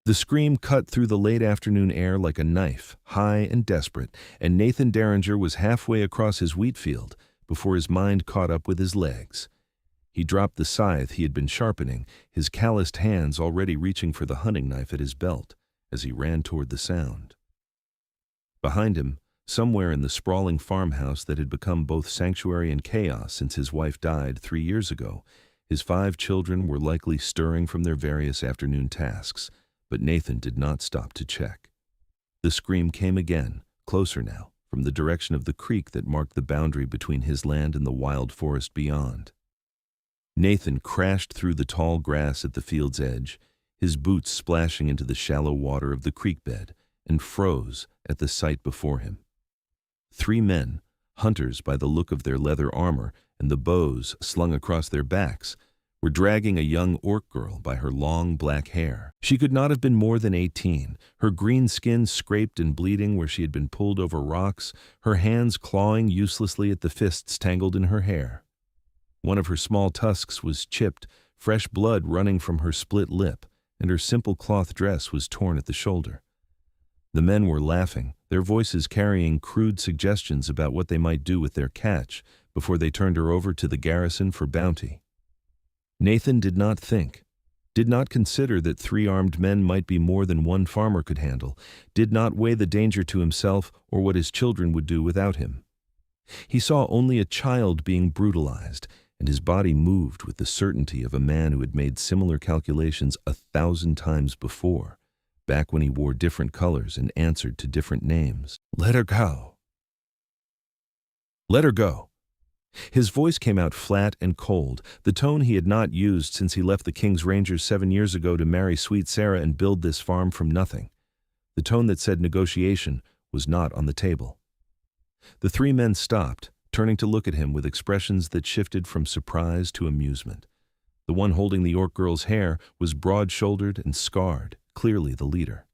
The scream cut through the late afternoon air like a knife, high and desperate, and Nathan Derringer was halfway across his wheat field before his mind caught up with his legs. He dropped the scythe he had been sharpening, his calloused hands already reaching for the hunting knife at his belt, as he ran toward the sound. Behind him, somewhere in the sprawling farmhouse that had become both sanctuary and chaos since his wife died 3 years ago, his 5 children were likely stirring from their various afternoon tasks, but Nathan did not stop to check. The scream came again, closer now, from the direction of the creek that marked the boundary between his land and the wild forest beyond. Nathan crashed through the tall grass at the field's edge, his boots splashing into the shallow water of the creek bed, and froze at the sight before him. 3 men, hunters by the look of their leather armor and the bows slung across their backs, were dragging a young orc girl by her long black hair. She could not have been more than 18, her green skin scraped and bleeding where she had been pulled over rocks, her hands clawing uselessly at the fists tangled in her hair. One of her small tusks was chipped, fresh blood running from her split lip, and her simple cloth dress was torn at the shoulder. The men were laughing, their voices carrying crude suggestions about what they might do with their catch before they turned her over to the garrison for bounty. Nathan did not think, did not consider that 3 armed men might be more than one farmer could handle, did not weigh the danger to himself or what his children would do without him. He saw only a child being brutalized, and his body moved with the certainty of a man who had made similar calculations 1,000 times before, back when he wore different colors and answered to different names. "Let her go. Let her go." His voice came out flat and cold, the tone he had not used since he left the King's Rangers 7 years ago to marry sweet Sarah and build this farm from nothing. The tone that said negotiation was not on the table. The 3 men stopped, turning to look at him with expressions that shifted from surprise to amusement. The one holding the orc girl's hair was broad-shouldered and scarred, clearly the leader.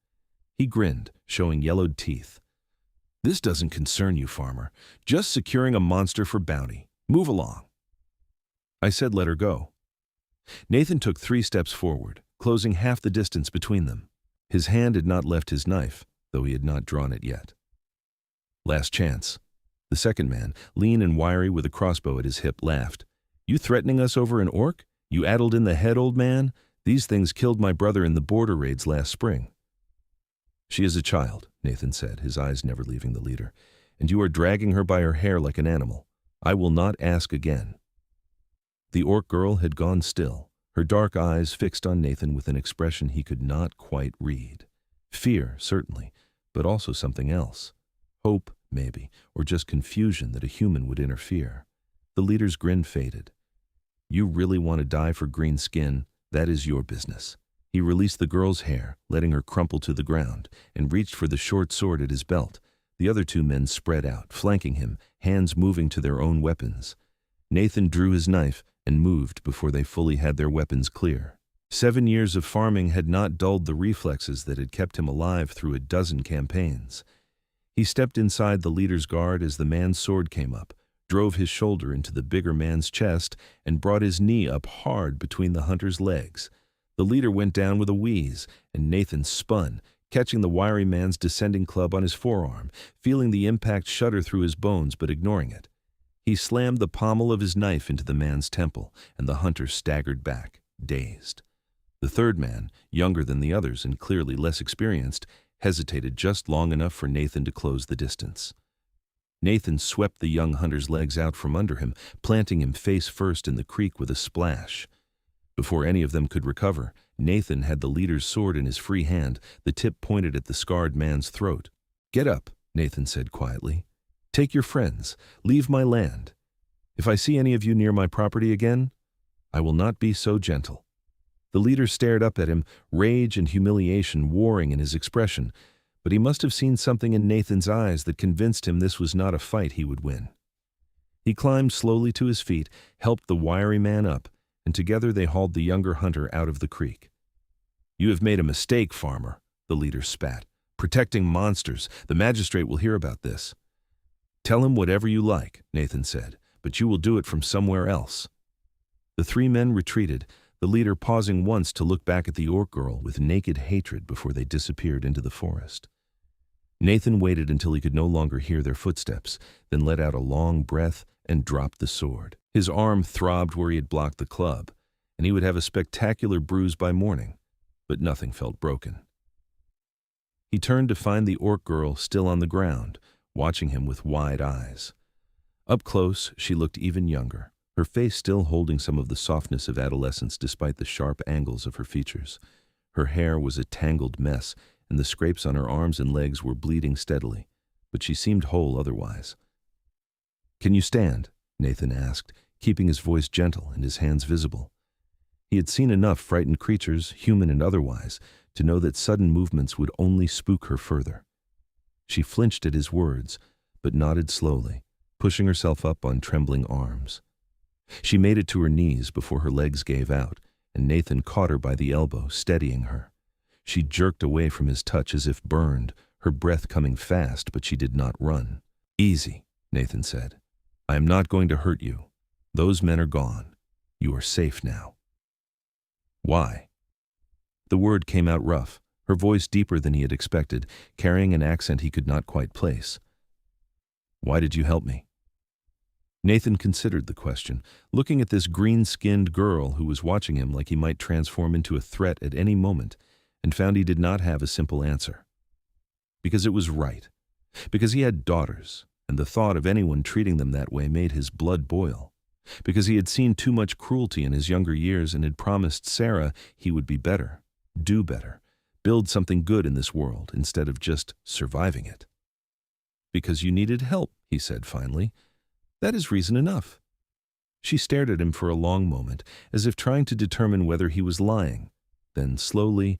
He grinned, showing yellowed teeth. "This doesn't concern you, farmer. Just securing a monster for bounty. Move along." I said let her go. Nathan took 3 steps forward, closing half the distance between them. His hand had not left his knife, though he had not drawn it yet. "Last chance." The second man, lean and wiry with a crossbow at his hip, laughed. "You threatening us over an orc? You addled in the head, old man? These things killed my brother in the border raids last spring." "She is a child," Nathan said, his eyes never leaving the leader, "and you are dragging her by her hair like an animal. I will not ask again." The orc girl had gone still, her dark eyes fixed on Nathan with an expression he could not quite read. Fear, certainly, but also something else. Hope, maybe, or just confusion that a human would interfere. The leader's grin faded. "You really want to die for green skin? That is your business." He released the girl's hair, letting her crumple to the ground, and reached for the short sword at his belt. The other 2 men spread out, flanking him, hands moving to their own weapons. Nathan drew his knife and moved before they fully had their weapons clear. 7 years of farming had not dulled the reflexes that had kept him alive through a dozen campaigns. He stepped inside the leader's guard as the man's sword came up, drove his shoulder into the bigger man's chest, and brought his knee up hard between the hunter's legs. The leader went down with a wheeze, and Nathan spun, catching the wiry man's descending club on his forearm, feeling the impact shudder through his bones but ignoring it. He slammed the pommel of his knife into the man's temple, and the hunter staggered back, dazed. The third man, younger than the others and clearly less experienced, hesitated just long enough for Nathan to close the distance. Nathan swept the young hunter's legs out from under him, planting him face first in the creek with a splash. Before any of them could recover, Nathan had the leader's sword in his free hand, the tip pointed at the scarred man's throat. "Get up," Nathan said quietly. "Take your friends. Leave my land. If I see any of you near my property again, I will not be so gentle." The leader stared up at him, rage and humiliation warring in his expression, but he must have seen something in Nathan's eyes that convinced him this was not a fight he would win. He climbed slowly to his feet, helped the wiry man up, and together they hauled the younger hunter out of the creek. "You have made a mistake, farmer," the leader spat. "Protecting monsters. The magistrate will hear about this." "Tell him whatever you like," Nathan said, "but you will do it from somewhere else." The 3 men retreated, the leader pausing once to look back at the orc girl with naked hatred before they disappeared into the forest. Nathan waited until he could no longer hear their footsteps, then let out a long breath and dropped the sword. His arm throbbed where he had blocked the club, and he would have a spectacular bruise by morning, but nothing felt broken. He turned to find the orc girl still on the ground, watching him with wide eyes. Up close, she looked even younger, her face still holding some of the softness of adolescence despite the sharp angles of her features. Her hair was a tangled mess, and the scrapes on her arms and legs were bleeding steadily, but she seemed whole otherwise. "Can you stand?" Nathan asked, keeping his voice gentle and his hands visible. He had seen enough frightened creatures, human and otherwise, to know that sudden movements would only spook her further. She flinched at his words, but nodded slowly, pushing herself up on trembling arms. She made it to her knees before her legs gave out, and Nathan caught her by the elbow, steadying her. She jerked away from his touch as if burned, her breath coming fast, but she did not run. "Easy," Nathan said. "I am not going to hurt you. Those men are gone. You are safe now." "Why?" The word came out rough, her voice deeper than he had expected, carrying an accent he could not quite place. "Why did you help me?" Nathan considered the question, looking at this green-skinned girl who was watching him like he might transform into a threat at any moment, and found he did not have a simple answer. Because it was right. Because he had daughters, and the thought of anyone treating them that way made his blood boil. Because he had seen too much cruelty in his younger years and had promised Sarah he would be better, do better, build something good in this world instead of just surviving it. "Because you needed help," he said finally. "That is reason enough." She stared at him for a long moment, as if trying to determine whether he was lying. Then slowly,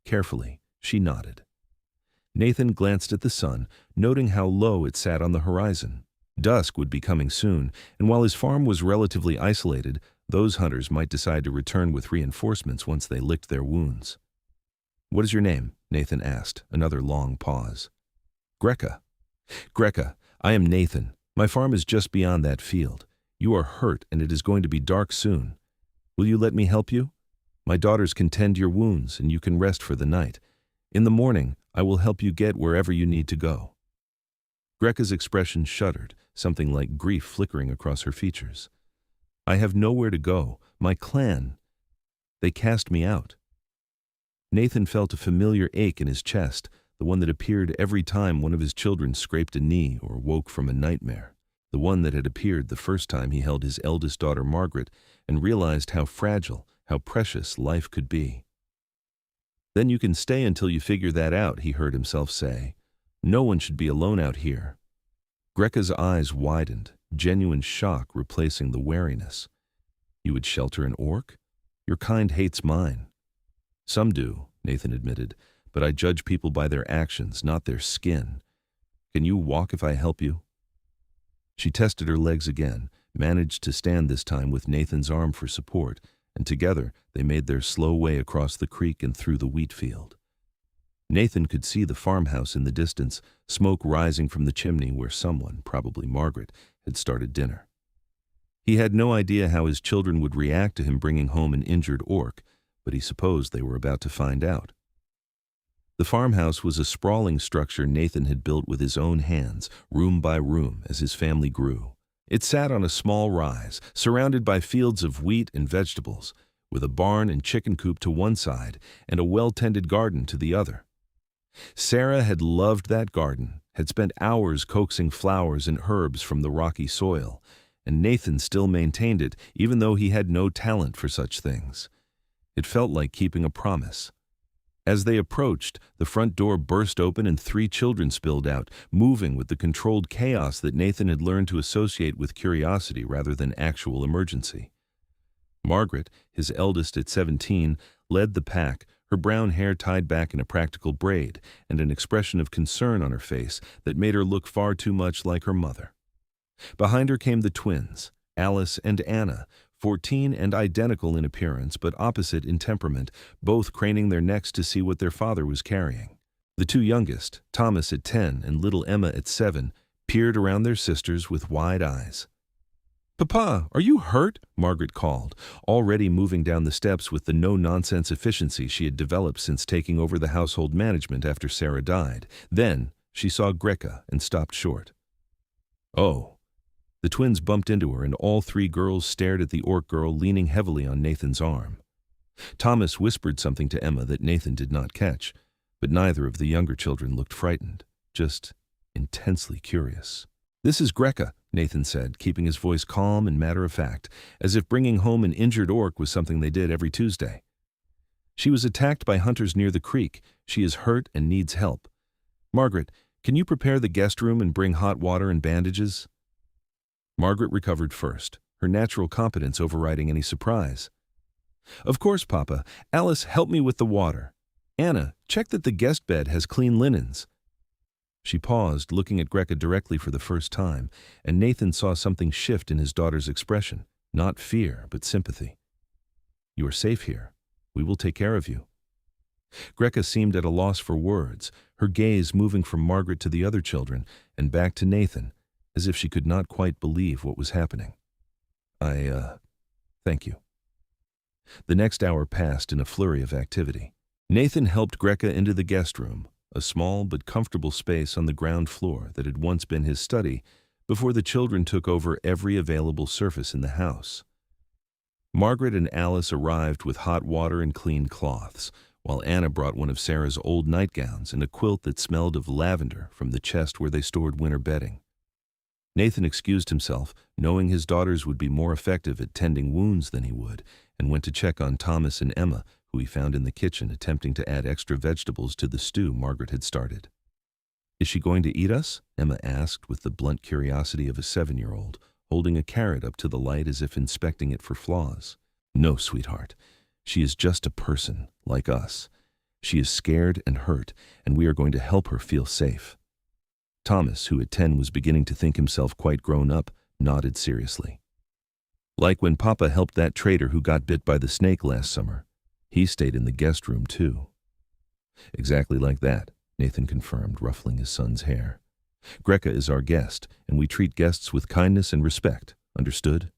carefully, she nodded. Nathan glanced at the sun, noting how low it sat on the horizon. Dusk would be coming soon, and while his farm was relatively isolated, those hunters might decide to return with reinforcements once they licked their wounds. "What is your name?" Nathan asked, another long pause. "Greka." "Greka, I am Nathan. My farm is just beyond that field. You are hurt, and it is going to be dark soon. Will you let me help you? My daughters can tend your wounds, and you can rest for the night. In the morning, I will help you get wherever you need to go." Greka's expression shuddered, something like grief flickering across her features. "I have nowhere to go. My clan, they cast me out." Nathan felt a familiar ache in his chest, the one that appeared every time one of his children scraped a knee or woke from a nightmare, the one that had appeared the first time he held his eldest daughter Margaret and realized how fragile, how precious life could be. "Then you can stay until you figure that out," he heard himself say. "No one should be alone out here." Greka's eyes widened, genuine shock replacing the wariness. "You would shelter an orc? Your kind hates mine." "Some do," Nathan admitted, "but I judge people by their actions, not their skin. Can you walk if I help you?" She tested her legs again, managed to stand this time with Nathan's arm for support, and together they made their slow way across the creek and through the wheat field. Nathan could see the farmhouse in the distance, smoke rising from the chimney where someone, probably Margaret, had started dinner. He had no idea how his children would react to him bringing home an injured orc, but he supposed they were about to find out. The farmhouse was a sprawling structure Nathan had built with his own hands, room by room, as his family grew. It sat on a small rise, surrounded by fields of wheat and vegetables, with a barn and chicken coop to one side and a well-tended garden to the other. Sarah had loved that garden, had spent hours coaxing flowers and herbs from the rocky soil, and Nathan still maintained it even though he had no talent for such things. It felt like keeping a promise. As they approached, the front door burst open and 3 children spilled out, moving with the controlled chaos that Nathan had learned to associate with curiosity rather than actual emergency. Margaret, his eldest at 17, led the pack, her brown hair tied back in a practical braid, and an expression of concern on her face that made her look far too much like her mother. Behind her came the twins, Alice and Anna, 14 and identical in appearance but opposite in temperament, both craning their necks to see what their father was carrying. The 2 youngest, Thomas at 10 and little Emma at 7, peered around their sisters with wide eyes. "Papa, are you hurt?" Margaret called, already moving down the steps with the no-nonsense efficiency she had developed since taking over the household management after Sarah died. Then she saw Greka and stopped short. "Oh." The twins bumped into her, and all three girls stared at the orc girl leaning heavily on Nathan's arm. Thomas whispered something to Emma that Nathan did not catch, but neither of the younger children looked frightened, just intensely curious. "This is Greka," Nathan said, keeping his voice calm and matter-of-fact, as if bringing home an injured orc was something they did every Tuesday. "She was attacked by hunters near the creek. She is hurt and needs help. Margaret, can you prepare the guest room and bring hot water and bandages?" Margaret recovered first, her natural competence overriding any surprise. "Of course, Papa. Alice, help me with the water. Anna, check that the guest bed has clean linens." She paused, looking at Greka directly for the first time, and Nathan saw something shift in his daughter's expression, not fear, but sympathy. "You are safe here. We will take care of you." Greka seemed at a loss for words, her gaze moving from Margaret to the other children and back to Nathan, as if she could not quite believe what was happening. Thank you." The next hour passed in a flurry of activity. Nathan helped Greka into the guest room, a small but comfortable space on the ground floor that had once been his study before the children took over every available surface in the house. Margaret and Alice arrived with hot water and clean cloths, while Anna brought one of Sarah's old nightgowns and a quilt that smelled of lavender from the chest where they stored winter bedding. Nathan excused himself, knowing his daughters would be more effective at tending wounds than he would, and went to check on Thomas and Emma, who he found in the kitchen attempting to add extra vegetables to the stew Margaret had started. "Is she going to eat us?" Emma asked with the blunt curiosity of a 7-year-old, holding a carrot up to the light as if inspecting it for flaws. "No, sweetheart. She is just a person, like us. She is scared and hurt, and we are going to help her feel safe." Thomas, who at 10 was beginning to think himself quite grown up, nodded seriously. "Like when Papa helped that trader who got bit by the snake last summer. He stayed in the guest room, too." "Exactly like that," Nathan confirmed, ruffling his son's hair. "Greka is our guest, and we treat guests with kindness and respect. Understood?"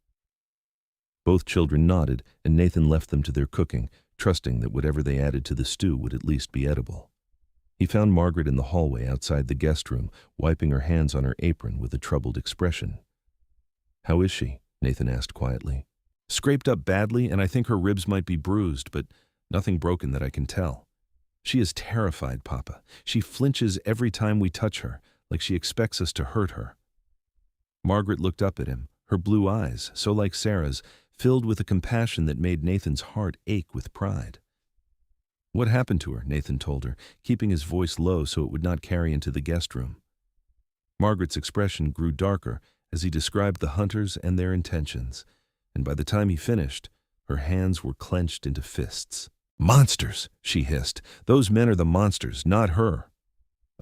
Both children nodded, and Nathan left them to their cooking, trusting that whatever they added to the stew would at least be edible. He found Margaret in the hallway outside the guest room, wiping her hands on her apron with a troubled expression. "How is she?" Nathan asked quietly. "Scraped up badly, and I think her ribs might be bruised, but nothing broken that I can tell. She is terrified, Papa. She flinches every time we touch her, like she expects us to hurt her." Margaret looked up at him, her blue eyes, so like Sarah's, filled with a compassion that made Nathan's heart ache with pride. "What happened to her?" Nathan told her, keeping his voice low so it would not carry into the guest room. Margaret's expression grew darker as he described the hunters and their intentions, and by the time he finished, her hands were clenched into fists. "Monsters!" she hissed. "Those men are the monsters, not her."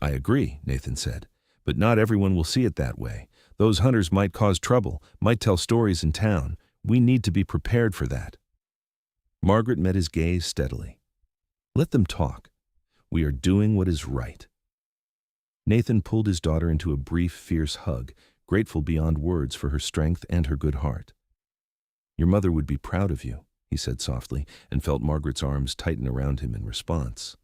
"I agree," Nathan said, "but not everyone will see it that way. Those hunters might cause trouble, might tell stories in town. We need to be prepared for that." Margaret met his gaze steadily. "Let them talk. We are doing what is right." Nathan pulled his daughter into a brief, fierce hug, grateful beyond words for her strength and her good heart. "Your mother would be proud of you," he said softly, and felt Margaret's arms tighten around him in response.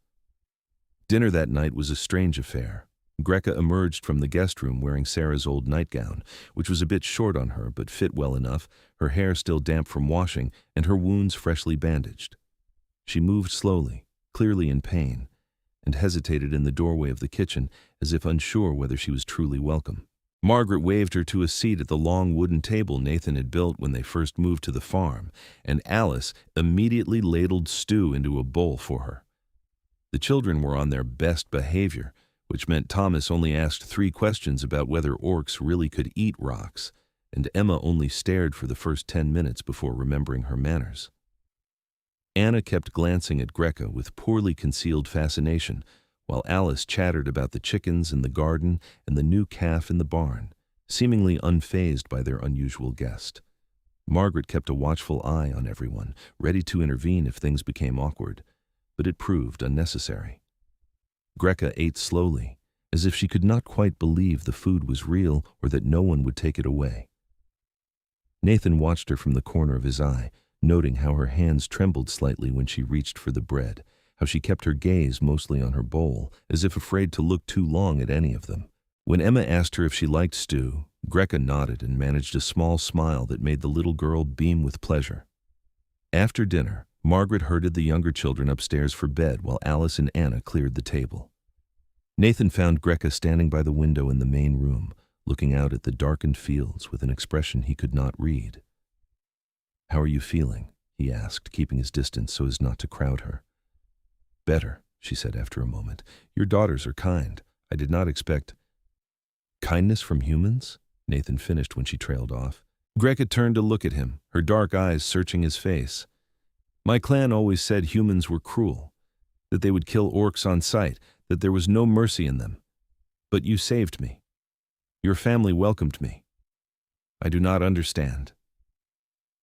Dinner that night was a strange affair. Greka emerged from the guest room wearing Sarah's old nightgown, which was a bit short on her but fit well enough, her hair still damp from washing and her wounds freshly bandaged. She moved slowly, clearly in pain, and hesitated in the doorway of the kitchen as if unsure whether she was truly welcome. Margaret waved her to a seat at the long wooden table Nathan had built when they first moved to the farm, and Alice immediately ladled stew into a bowl for her. The children were on their best behavior, which meant Thomas only asked 3 questions about whether orcs really could eat rocks, and Emma only stared for the first 10 minutes before remembering her manners. Anna kept glancing at Greka with poorly concealed fascination, while Alice chattered about the chickens in the garden and the new calf in the barn, seemingly unfazed by their unusual guest. Margaret kept a watchful eye on everyone, ready to intervene if things became awkward, but it proved unnecessary. Greka ate slowly, as if she could not quite believe the food was real or that no one would take it away. Nathan watched her from the corner of his eye, noting how her hands trembled slightly when she reached for the bread, how she kept her gaze mostly on her bowl, as if afraid to look too long at any of them. When Emma asked her if she liked stew, Greka nodded and managed a small smile that made the little girl beam with pleasure. After dinner, Margaret herded the younger children upstairs for bed while Alice and Anna cleared the table. Nathan found Greka standing by the window in the main room, looking out at the darkened fields with an expression he could not read. "How are you feeling?" he asked, keeping his distance so as not to crowd her. "Better," she said after a moment. "Your daughters are kind. I did not expect—" "Kindness from humans?" Nathan finished when she trailed off. Greka turned to look at him, her dark eyes searching his face. "My clan always said humans were cruel, that they would kill orcs on sight, that there was no mercy in them. But you saved me. Your family welcomed me. I do not understand."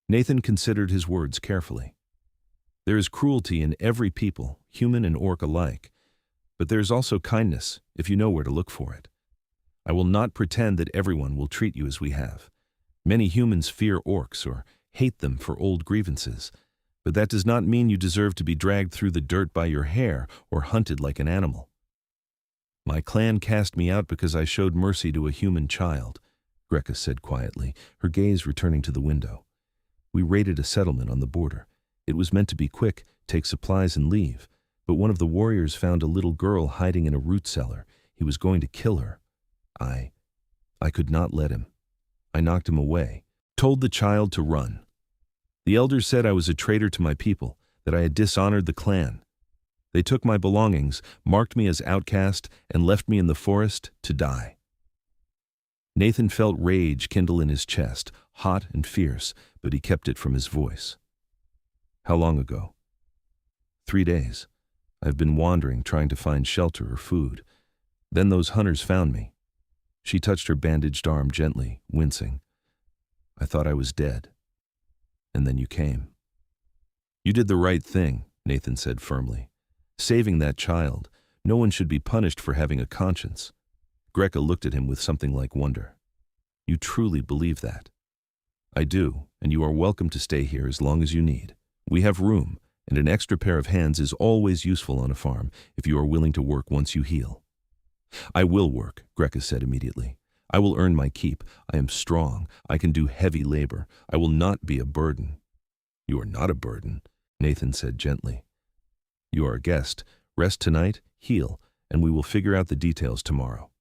Nathan considered his words carefully. "There is cruelty in every people, human and orc alike, but there is also kindness, if you know where to look for it. I will not pretend that everyone will treat you as we have. Many humans fear orcs or hate them for old grievances, but that does not mean you deserve to be dragged through the dirt by your hair or hunted like an animal. My clan cast me out because I showed mercy to a human child," Greka said quietly, her gaze returning to the window. "We raided a settlement on the border. It was meant to be quick, take supplies and leave, but one of the warriors found a little girl hiding in a root cellar. He was going to kill her. I could not let him. I knocked him away, told the child to run. The elders said I was a traitor to my people, that I had dishonored the clan. They took my belongings, marked me as outcast, and left me in the forest to die." Nathan felt rage kindle in his chest, hot and fierce, but he kept it from his voice. "How long ago?" 3 days. I've been wandering, trying to find shelter or food. Then those hunters found me." She touched her bandaged arm gently, wincing. "I thought I was dead. And then you came." "You did the right thing," Nathan said firmly. "Saving that child. No one should be punished for having a conscience." Greka looked at him with something like wonder. "You truly believe that?" "I do, and you are welcome to stay here as long as you need. We have room, and an extra pair of hands is always useful on a farm if you are willing to work once you heal." "I will work," Greka said immediately. "I will earn my keep. I am strong. I can do heavy labor. I will not be a burden." "You are not a burden," Nathan said gently. "You are a guest. Rest tonight, heal, and we will figure out the details tomorrow."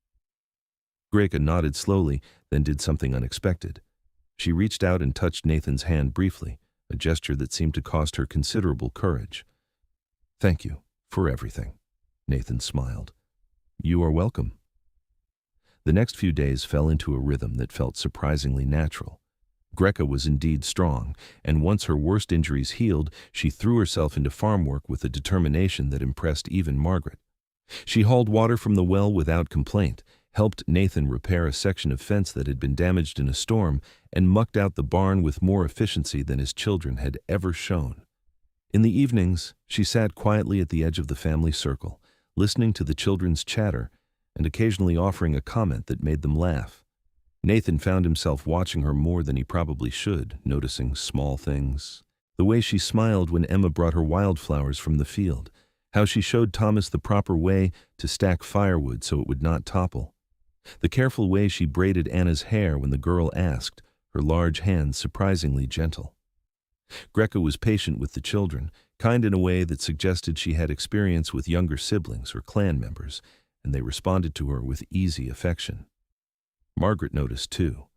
Greka nodded slowly, then did something unexpected. She reached out and touched Nathan's hand briefly, a gesture that seemed to cost her considerable courage. "Thank you for everything," Nathan smiled. "You are welcome." The next few days fell into a rhythm that felt surprisingly natural. Greka was indeed strong, and once her worst injuries healed, she threw herself into farm work with a determination that impressed even Margaret. She hauled water from the well without complaint, helped Nathan repair a section of fence that had been damaged in a storm, and mucked out the barn with more efficiency than his children had ever shown. In the evenings, she sat quietly at the edge of the family circle, listening to the children's chatter and occasionally offering a comment that made them laugh. Nathan found himself watching her more than he probably should, noticing small things. The way she smiled when Emma brought her wildflowers from the field, how she showed Thomas the proper way to stack firewood so it would not topple. The careful way she braided Anna's hair when the girl asked, her large hands surprisingly gentle. Greka was patient with the children, kind in a way that suggested she had experience with younger siblings or clan members, and they responded to her with easy affection. Margaret noticed too.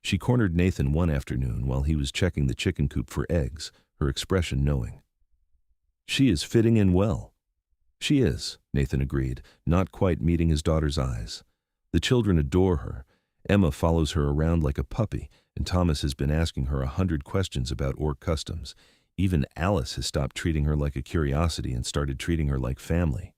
She cornered Nathan one afternoon while he was checking the chicken coop for eggs, her expression knowing. "She is fitting in well." "She is," Nathan agreed, not quite meeting his daughter's eyes. "The children adore her. Emma follows her around like a puppy, and Thomas has been asking her 100 questions about orc customs. Even Alice has stopped treating her like a curiosity and started treating her like family."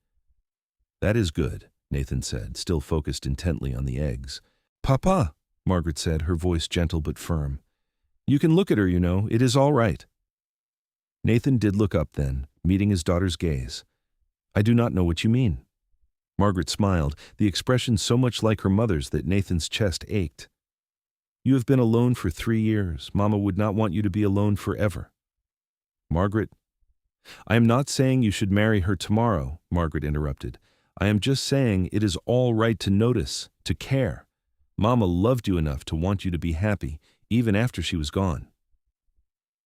"That is good," Nathan said, still focused intently on the eggs. "Papa," Margaret said, her voice gentle but firm. "You can look at her, you know. It is all right." Nathan did look up then, meeting his daughter's gaze. "I do not know what you mean." Margaret smiled, the expression so much like her mother's that Nathan's chest ached. You have been alone for 3 years. Mama would not want you to be alone forever. Margaret, I am not saying you should marry her tomorrow, Margaret interrupted. I am just saying it is all right to notice, to care. Mama loved you enough to want you to be happy, even after she was gone.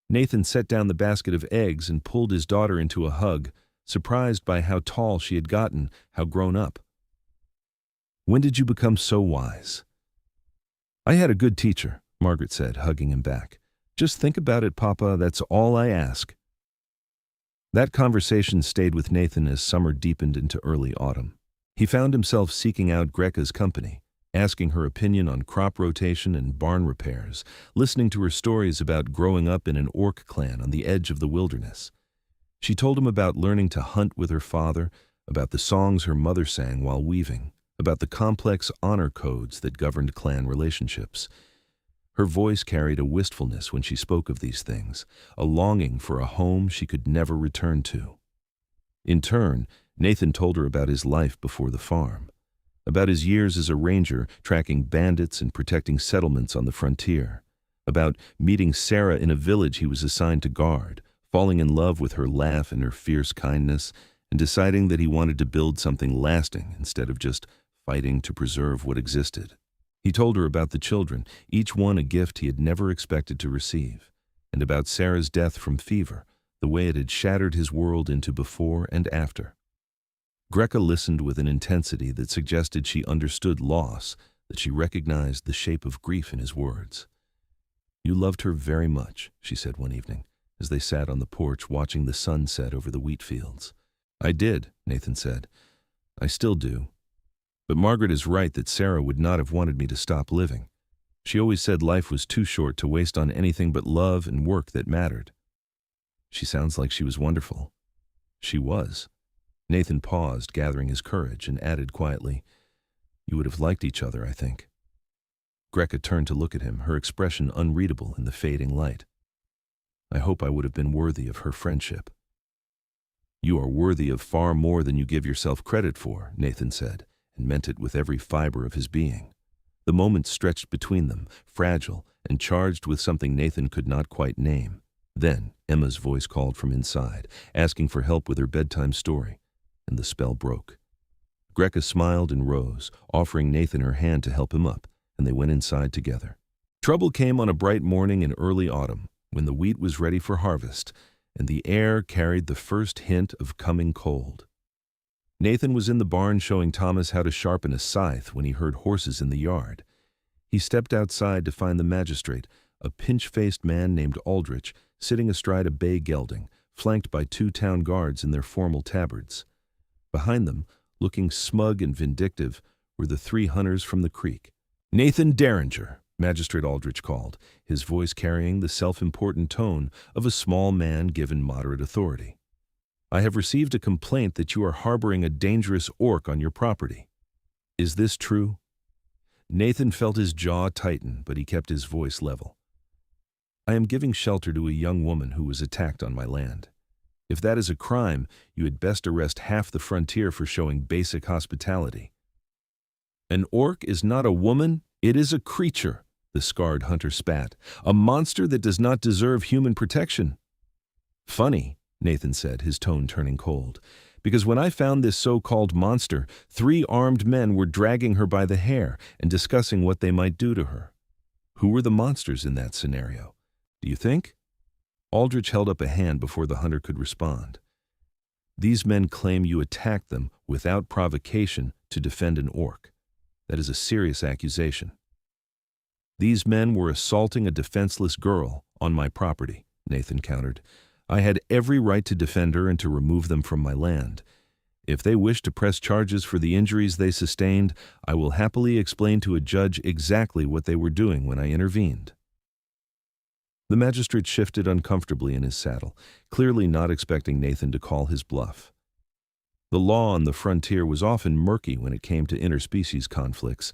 Nathan set down the basket of eggs and pulled his daughter into a hug, surprised by how tall she had gotten, how grown up. When did you become so wise? I had a good teacher, Margaret said, hugging him back. Just think about it, Papa, that's all I ask. That conversation stayed with Nathan as summer deepened into early autumn. He found himself seeking out Greka's company, asking her opinion on crop rotation and barn repairs, listening to her stories about growing up in an orc clan on the edge of the wilderness. She told him about learning to hunt with her father, about the songs her mother sang while weaving, about the complex honor codes that governed clan relationships. Her voice carried a wistfulness when she spoke of these things, a longing for a home she could never return to. In turn, Nathan told her about his life before the farm, about his years as a ranger tracking bandits and protecting settlements on the frontier, about meeting Sarah in a village he was assigned to guard, falling in love with her laugh and her fierce kindness, and deciding that he wanted to build something lasting instead of just fighting to preserve what existed. He told her about the children, each one a gift he had never expected to receive, and about Sarah's death from fever, the way it had shattered his world into before and after. Greka listened with an intensity that suggested she understood loss, that she recognized the shape of grief in his words. You loved her very much, she said one evening, as they sat on the porch watching the sun set over the wheat fields. I did, Nathan said. I still do. But Margaret is right that Sarah would not have wanted me to stop living. She always said life was too short to waste on anything but love and work that mattered. She sounds like she was wonderful. She was. Nathan paused, gathering his courage, and added quietly, You would have liked each other, I think. Greka turned to look at him, her expression unreadable in the fading light. I hope I would have been worthy of her friendship. You are worthy of far more than you give yourself credit for, Nathan said, and meant it with every fiber of his being. The moment stretched between them, fragile and charged with something Nathan could not quite name. Then Emma's voice called from inside, asking for help with her bedtime story, and the spell broke. Greka smiled and rose, offering Nathan her hand to help him up, and they went inside together. Trouble came on a bright morning in early autumn, when the wheat was ready for harvest, and the air carried the first hint of coming cold. Nathan was in the barn showing Thomas how to sharpen a scythe when he heard horses in the yard. He stepped outside to find the magistrate, a pinch-faced man named Aldrich, sitting astride a bay gelding, flanked by 2 town guards in their formal tabards. Behind them, looking smug and vindictive, were the 3 hunters from the creek. Nathan Derringer, Magistrate Aldrich called, his voice carrying the self-important tone of a small man given moderate authority. I have received a complaint that you are harboring a dangerous orc on your property. Is this true? Nathan felt his jaw tighten, but he kept his voice level. I am giving shelter to a young woman who was attacked on my land. If that is a crime, you had best arrest half the frontier for showing basic hospitality. An orc is not a woman, it is a creature, the scarred hunter spat. A monster that does not deserve human protection. Funny, Nathan said, his tone turning cold, because when I found this so-called monster, 3 armed men were dragging her by the hair and discussing what they might do to her. Who were the monsters in that scenario? Do you think? Aldrich held up a hand before the hunter could respond. These men claim you attacked them without provocation to defend an orc. That is a serious accusation. These men were assaulting a defenseless girl on my property, Nathan countered. I had every right to defend her and to remove them from my land. If they wish to press charges for the injuries they sustained, I will happily explain to a judge exactly what they were doing when I intervened. The magistrate shifted uncomfortably in his saddle, clearly not expecting Nathan to call his bluff. The law on the frontier was often murky when it came to interspecies conflicts,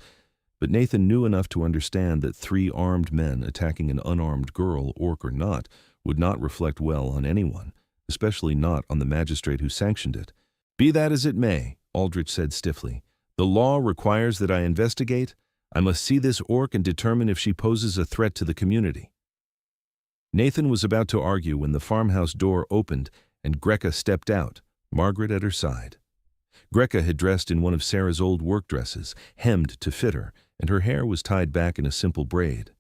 but Nathan knew enough to understand that 3 armed men attacking an unarmed girl, orc or not, would not reflect well on anyone, especially not on the magistrate who sanctioned it. Be that as it may, Aldrich said stiffly, the law requires that I investigate. I must see this orc and determine if she poses a threat to the community." Nathan was about to argue when the farmhouse door opened and Greka stepped out, Margaret at her side. Greka had dressed in one of Sarah's old work dresses, hemmed to fit her, and her hair was tied back in a simple braid.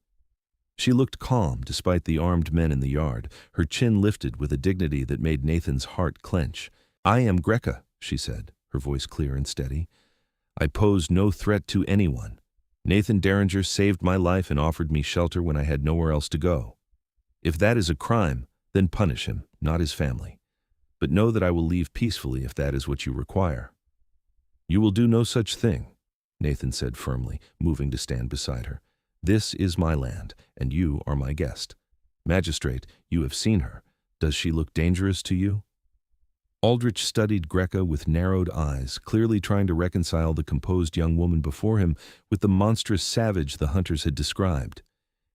She looked calm despite the armed men in the yard, her chin lifted with a dignity that made Nathan's heart clench. "I am Greka," she said, her voice clear and steady. "I pose no threat to anyone. Nathan Derringer saved my life and offered me shelter when I had nowhere else to go. If that is a crime, then punish him, not his family. But know that I will leave peacefully if that is what you require." "You will do no such thing," Nathan said firmly, moving to stand beside her. "This is my land, and you are my guest. Magistrate, you have seen her. Does she look dangerous to you?" Aldrich studied Greka with narrowed eyes, clearly trying to reconcile the composed young woman before him with the monstrous savage the hunters had described.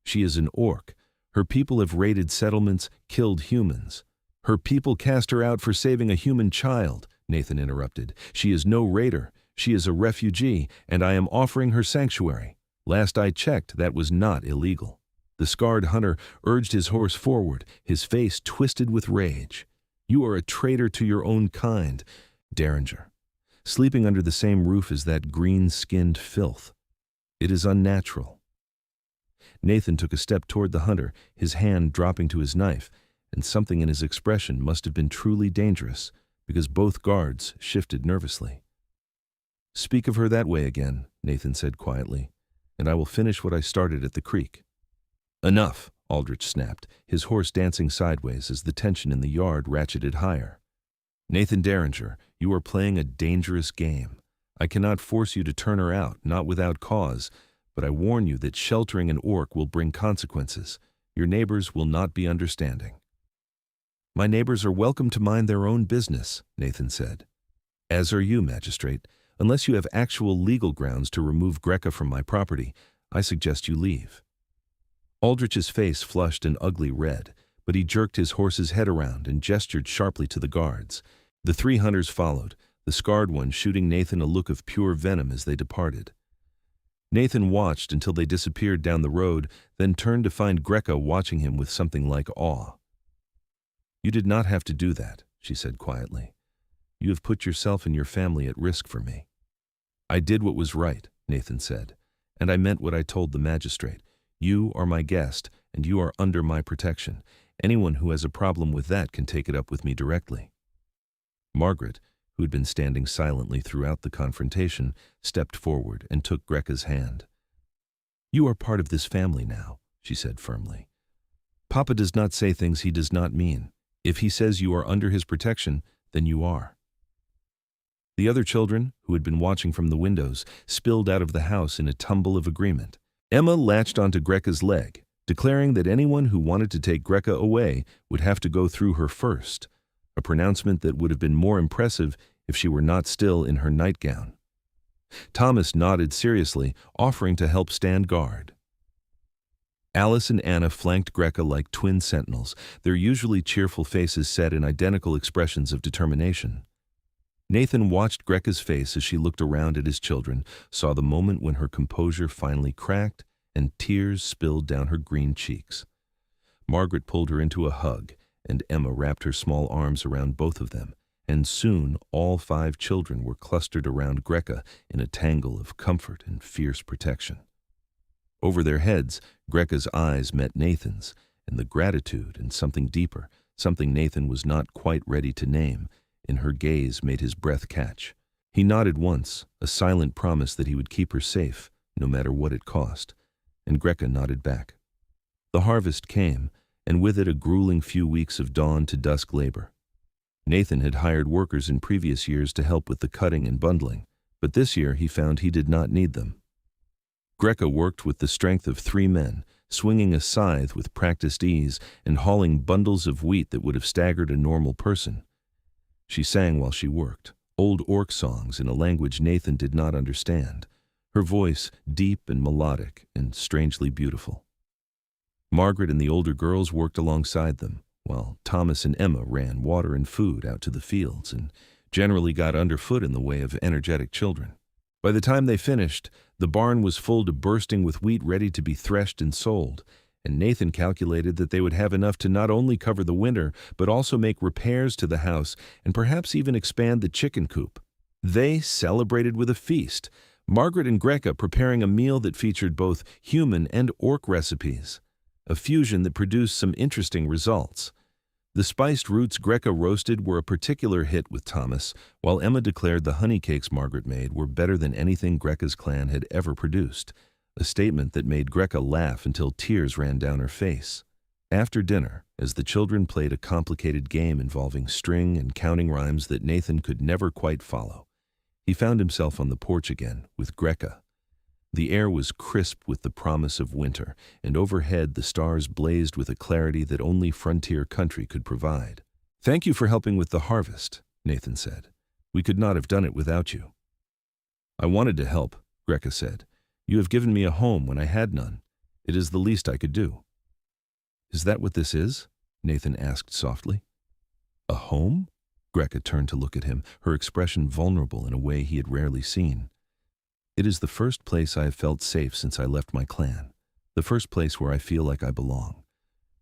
"She is an orc. Her people have raided settlements, killed humans." "Her people cast her out for saving a human child," Nathan interrupted. "She is no raider. She is a refugee, and I am offering her sanctuary. Last I checked, that was not illegal." The scarred hunter urged his horse forward, his face twisted with rage. "You are a traitor to your own kind, Derringer, sleeping under the same roof as that green-skinned filth. It is unnatural." Nathan took a step toward the hunter, his hand dropping to his knife, and something in his expression must have been truly dangerous, because both guards shifted nervously. "Speak of her that way again," Nathan said quietly, "and I will finish what I started at the creek." "Enough," Aldrich snapped, his horse dancing sideways as the tension in the yard ratcheted higher. "Nathan Derringer, you are playing a dangerous game. I cannot force you to turn her out, not without cause, but I warn you that sheltering an orc will bring consequences. Your neighbors will not be understanding." "My neighbors are welcome to mind their own business," Nathan said. "As are you, magistrate. Unless you have actual legal grounds to remove Greka from my property, I suggest you leave." Aldrich's face flushed an ugly red, but he jerked his horse's head around and gestured sharply to the guards. The three hunters followed, the scarred one shooting Nathan a look of pure venom as they departed. Nathan watched until they disappeared down the road, then turned to find Greka watching him with something like awe. "You did not have to do that," she said quietly. "You have put yourself and your family at risk for me." "I did what was right," Nathan said, "and I meant what I told the magistrate. You are my guest, and you are under my protection. Anyone who has a problem with that can take it up with me directly." Margaret, who had been standing silently throughout the confrontation, stepped forward and took Greka's hand. "You are part of this family now," she said firmly. "Papa does not say things he does not mean. If he says you are under his protection, then you are." The other children, who had been watching from the windows, spilled out of the house in a tumble of agreement. Emma latched onto Greka's leg, declaring that anyone who wanted to take Greka away would have to go through her first, a pronouncement that would have been more impressive if she were not still in her nightgown. Thomas nodded seriously, offering to help stand guard. Alice and Anna flanked Greka like twin sentinels, their usually cheerful faces set in identical expressions of determination. Nathan watched Greka's face as she looked around at his children, saw the moment when her composure finally cracked, and tears spilled down her green cheeks. Margaret pulled her into a hug, and Emma wrapped her small arms around both of them, and soon all 5 children were clustered around Greka in a tangle of comfort and fierce protection. Over their heads, Greka's eyes met Nathan's, and the gratitude and something deeper, something Nathan was not quite ready to name, in her gaze made his breath catch. He nodded once, a silent promise that he would keep her safe, no matter what it cost, and Greka nodded back. The harvest came, and with it a grueling few weeks of dawn to dusk labor. Nathan had hired workers in previous years to help with the cutting and bundling, but this year he found he did not need them. Greka worked with the strength of 3 men, swinging a scythe with practiced ease and hauling bundles of wheat that would have staggered a normal person. She sang while she worked, old orc songs in a language Nathan did not understand, her voice deep and melodic and strangely beautiful. Margaret and the older girls worked alongside them, while Thomas and Emma ran water and food out to the fields and generally got underfoot in the way of energetic children. By the time they finished, the barn was full to bursting with wheat ready to be threshed and sold, and Nathan calculated that they would have enough to not only cover the winter, but also make repairs to the house and perhaps even expand the chicken coop. They celebrated with a feast, Margaret and Greka preparing a meal that featured both human and orc recipes, a fusion that produced some interesting results. The spiced roots Greka roasted were a particular hit with Thomas, while Emma declared the honey cakes Margaret made were better than anything Greka's clan had ever produced, a statement that made Greka laugh until tears ran down her face. After dinner, as the children played a complicated game involving string and counting rhymes that Nathan could never quite follow, he found himself on the porch again with Greka. The air was crisp with the promise of winter, and overhead the stars blazed with a clarity that only frontier country could provide. "Thank you for helping with the harvest," Nathan said. "We could not have done it without you." "I wanted to help," Greka said. "You have given me a home when I had none. It is the least I could do." "Is that what this is?" Nathan asked softly. "A home?" Greka turned to look at him, her expression vulnerable in a way he had rarely seen. "It is the first place I have felt safe since I left my clan, the first place where I feel like I belong.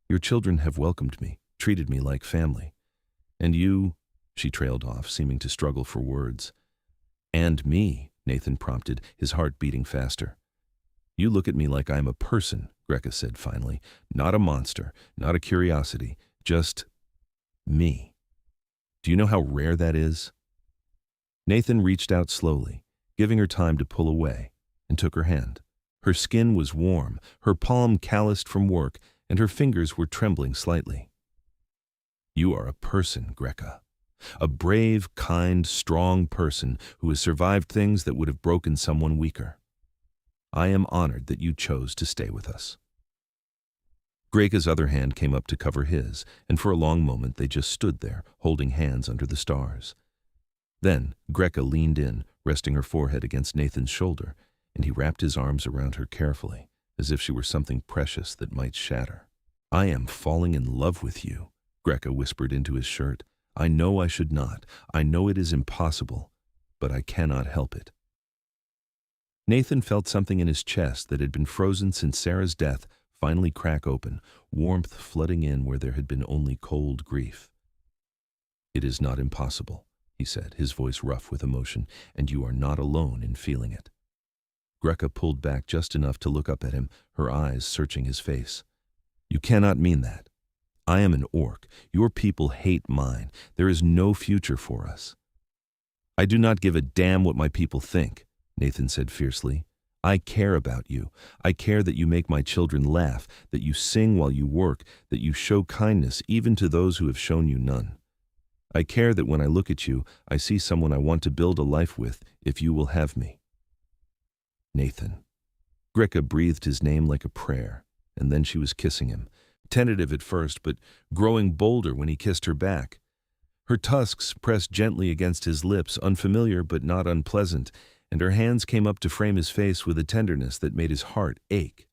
Your children have welcomed me, treated me like family. And you," she trailed off, seeming to struggle for words. "And me," Nathan prompted, his heart beating faster. "You look at me like I am a person," Greka said finally, "not a monster, not a curiosity, just me. Do you know how rare that is?" Nathan reached out slowly, giving her time to pull away, and took her hand. Her skin was warm, her palm calloused from work, and her fingers were trembling slightly. "You are a person, Greka. A brave, kind, strong person who has survived things that would have broken someone weaker. I am honored that you chose to stay with us." Greka's other hand came up to cover his, and for a long moment they just stood there, holding hands under the stars. Then Greka leaned in, resting her forehead against Nathan's shoulder, and he wrapped his arms around her carefully, as if she were something precious that might shatter. "I am falling in love with you," Greka whispered into his shirt. "I know I should not. I know it is impossible, but I cannot help it." Nathan felt something in his chest that had been frozen since Sarah's death finally crack open, warmth flooding in where there had been only cold grief. "It is not impossible," he said, his voice rough with emotion, "and you are not alone in feeling it." Greka pulled back just enough to look up at him, her eyes searching his face. "You cannot mean that. I am an orc. Your people hate mine. There is no future for us." "I do not give a damn what my people think," Nathan said fiercely. "I care about you. I care that you make my children laugh, that you sing while you work, that you show kindness even to those who have shown you none. I care that when I look at you, I see someone I want to build a life with if you will have me." "Nathan." Greka breathed his name like a prayer, and then she was kissing him, tentative at first, but growing bolder when he kissed her back. Her tusks pressed gently against his lips, unfamiliar but not unpleasant, and her hands came up to frame his face with a tenderness that made his heart ache.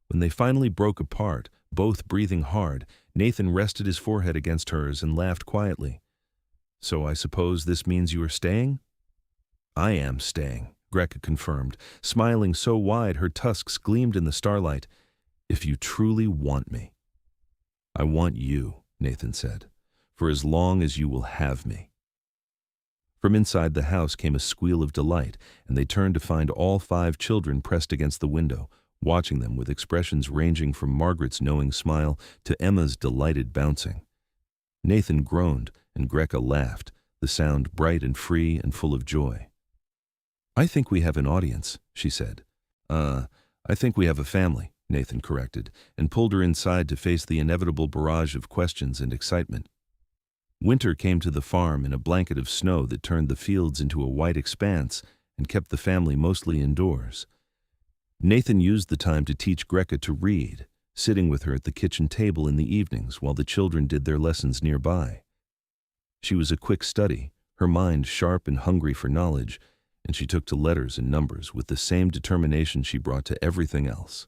When they finally broke apart, both breathing hard, Nathan rested his forehead against hers and laughed quietly. "So I suppose this means you are staying?" "I am staying," Greka confirmed, smiling so wide her tusks gleamed in the starlight. "If you truly want me." "I want you," Nathan said, "for as long as you will have me." From inside the house came a squeal of delight, and they turned to find all 5 children pressed against the window, watching them with expressions ranging from Margaret's knowing smile to Emma's delighted bouncing. Nathan groaned, and Greka laughed, the sound bright and free and full of joy. "I think we have an audience," she said. I think we have a family," Nathan corrected, and pulled her inside to face the inevitable barrage of questions and excitement. Winter came to the farm in a blanket of snow that turned the fields into a white expanse and kept the family mostly indoors. Nathan used the time to teach Greka to read, sitting with her at the kitchen table in the evenings while the children did their lessons nearby. She was a quick study, her mind sharp and hungry for knowledge, and she took to letters and numbers with the same determination she brought to everything else.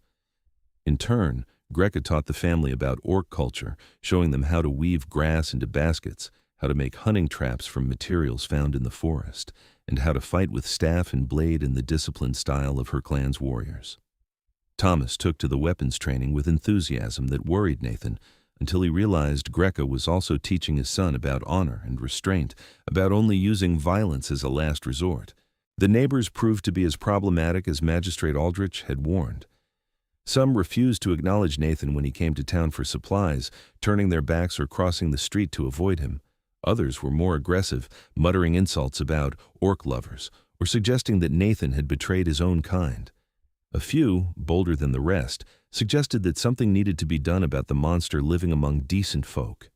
In turn, Greka taught the family about orc culture, showing them how to weave grass into baskets, how to make hunting traps from materials found in the forest, and how to fight with staff and blade in the disciplined style of her clan's warriors. Thomas took to the weapons training with enthusiasm that worried Nathan until he realized Greka was also teaching his son about honor and restraint, about only using violence as a last resort. The neighbors proved to be as problematic as Magistrate Aldrich had warned. Some refused to acknowledge Nathan when he came to town for supplies, turning their backs or crossing the street to avoid him. Others were more aggressive, muttering insults about orc lovers, or suggesting that Nathan had betrayed his own kind. A few, bolder than the rest, suggested that something needed to be done about the monster living among decent folk.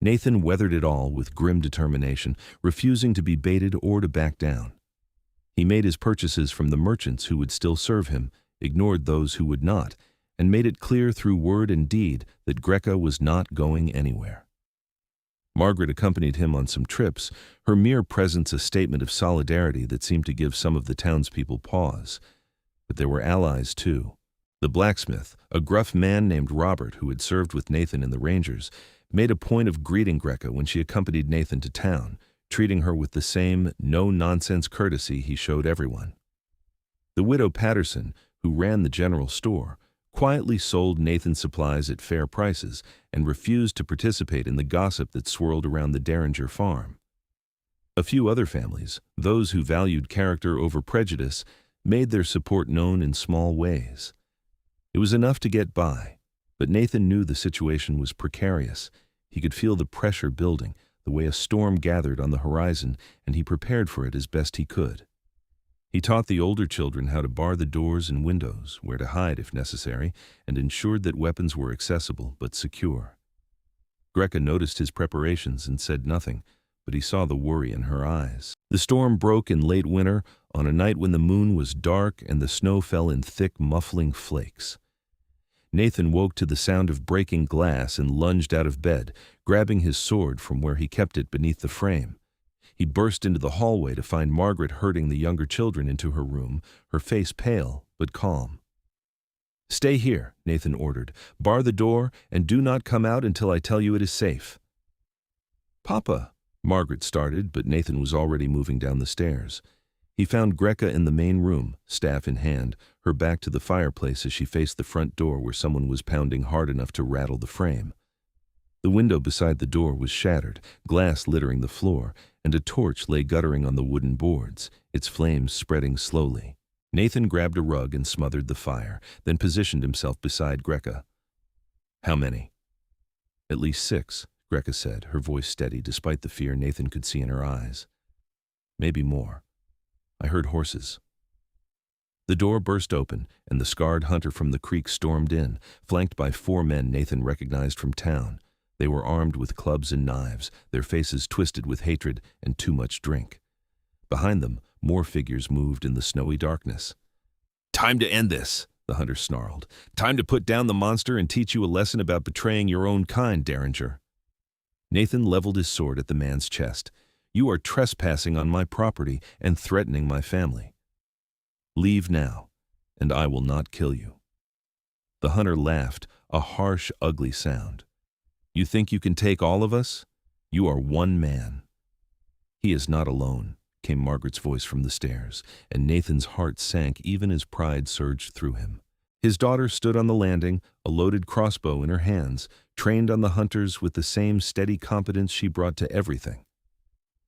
Nathan weathered it all with grim determination, refusing to be baited or to back down. He made his purchases from the merchants who would still serve him, ignored those who would not, and made it clear through word and deed that Greka was not going anywhere. Margaret accompanied him on some trips, her mere presence a statement of solidarity that seemed to give some of the townspeople pause. But there were allies, too. The blacksmith, a gruff man named Robert who had served with Nathan in the Rangers, made a point of greeting Greka when she accompanied Nathan to town, treating her with the same no-nonsense courtesy he showed everyone. The widow Patterson, who ran the general store, quietly sold Nathan supplies at fair prices and refused to participate in the gossip that swirled around the Derringer farm. A few other families, those who valued character over prejudice, made their support known in small ways. It was enough to get by, but Nathan knew the situation was precarious. He could feel the pressure building, the way a storm gathered on the horizon, and he prepared for it as best he could. He taught the older children how to bar the doors and windows, where to hide if necessary, and ensured that weapons were accessible but secure. Greka noticed his preparations and said nothing, but he saw the worry in her eyes. The storm broke in late winter, on a night when the moon was dark and the snow fell in thick, muffling flakes. Nathan woke to the sound of breaking glass and lunged out of bed, grabbing his sword from where he kept it beneath the frame. He burst into the hallway to find Margaret herding the younger children into her room, her face pale but calm. "Stay here," Nathan ordered. "Bar the door and do not come out until I tell you it is safe." "Papa," Margaret started, but Nathan was already moving down the stairs. He found Greka in the main room, staff in hand, her back to the fireplace as she faced the front door where someone was pounding hard enough to rattle the frame. The window beside the door was shattered, glass littering the floor, and a torch lay guttering on the wooden boards, its flames spreading slowly. Nathan grabbed a rug and smothered the fire, then positioned himself beside Greka. "How many?" "At least 6, Greka said, her voice steady despite the fear Nathan could see in her eyes. "Maybe more. I heard horses." The door burst open, and the scarred hunter from the creek stormed in, flanked by 4 men Nathan recognized from town. They were armed with clubs and knives, their faces twisted with hatred and too much drink. Behind them, more figures moved in the snowy darkness. "Time to end this," the hunter snarled. "Time to put down the monster and teach you a lesson about betraying your own kind, Derringer." Nathan leveled his sword at the man's chest. "You are trespassing on my property and threatening my family. Leave now, and I will not kill you." The hunter laughed, a harsh, ugly sound. "You think you can take all of us? You are one man." "He is not alone," came Margaret's voice from the stairs, and Nathan's heart sank even as pride surged through him. His daughter stood on the landing, a loaded crossbow in her hands, trained on the hunters with the same steady competence she brought to everything.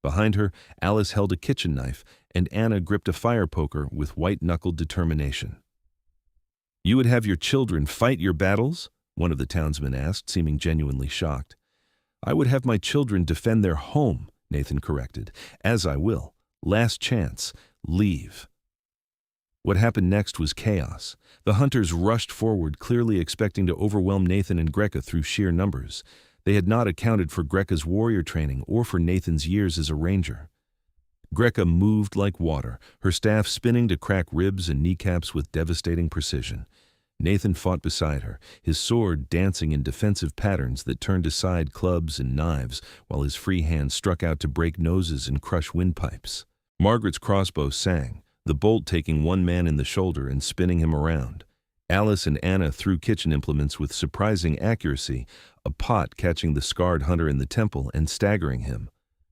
Behind her, Alice held a kitchen knife, and Anna gripped a fire poker with white-knuckled determination. "You would have your children fight your battles?" one of the townsmen asked, seeming genuinely shocked. "I would have my children defend their home," Nathan corrected. "As I will. Last chance. Leave." What happened next was chaos. The hunters rushed forward, clearly expecting to overwhelm Nathan and Greka through sheer numbers. They had not accounted for Greka's warrior training or for Nathan's years as a ranger. Greka moved like water, her staff spinning to crack ribs and kneecaps with devastating precision. Nathan fought beside her, his sword dancing in defensive patterns that turned aside clubs and knives, while his free hand struck out to break noses and crush windpipes. Margaret's crossbow sang, the bolt taking one man in the shoulder and spinning him around. Alice and Anna threw kitchen implements with surprising accuracy, a pot catching the scarred hunter in the temple and staggering him.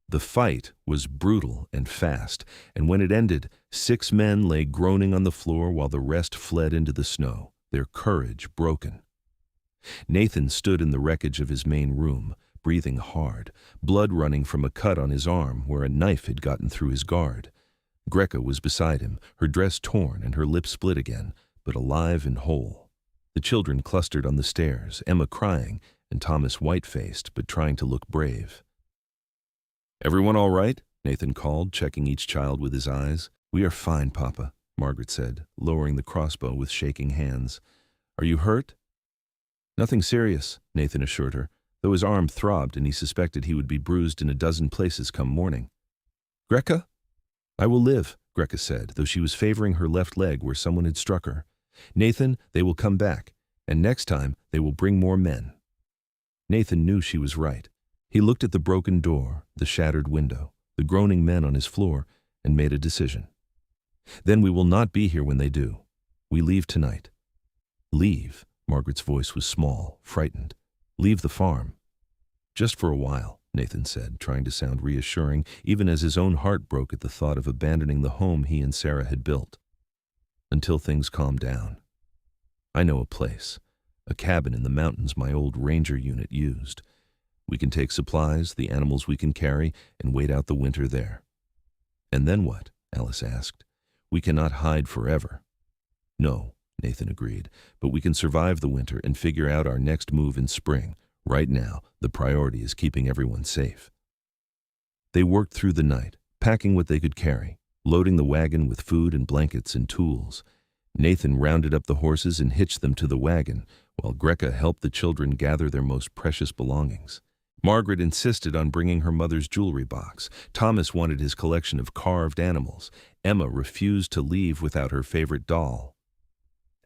The fight was brutal and fast, and when it ended, 6 men lay groaning on the floor while the rest fled into the snow, their courage broken. Nathan stood in the wreckage of his main room, breathing hard, blood running from a cut on his arm where a knife had gotten through his guard. Greka was beside him, her dress torn and her lips split again, but alive and whole. The children clustered on the stairs, Emma crying, and Thomas white-faced but trying to look brave. "Everyone all right?" Nathan called, checking each child with his eyes. "We are fine, Papa," Margaret said, lowering the crossbow with shaking hands. "Are you hurt?" "Nothing serious," Nathan assured her, though his arm throbbed and he suspected he would be bruised in a dozen places come morning. "Greka?" "I will live," Greka said, though she was favoring her left leg where someone had struck her. "Nathan, they will come back, and next time they will bring more men." Nathan knew she was right. He looked at the broken door, the shattered window, the groaning men on his floor, and made a decision. "Then we will not be here when they do. We leave tonight." "Leave?" Margaret's voice was small, frightened. "Leave the farm." "Just for a while," Nathan said, trying to sound reassuring, even as his own heart broke at the thought of abandoning the home he and Sarah had built. "Until things calm down. I know a place, a cabin in the mountains my old ranger unit used. We can take supplies, the animals we can carry, and wait out the winter there." "And then what?" Alice asked. "We cannot hide forever." "No," Nathan agreed, "but we can survive the winter and figure out our next move in spring. Right now, the priority is keeping everyone safe." They worked through the night, packing what they could carry, loading the wagon with food and blankets and tools. Nathan rounded up the horses and hitched them to the wagon, while Greka helped the children gather their most precious belongings. Margaret insisted on bringing her mother's jewelry box. Thomas wanted his collection of carved animals. Emma refused to leave without her favorite doll.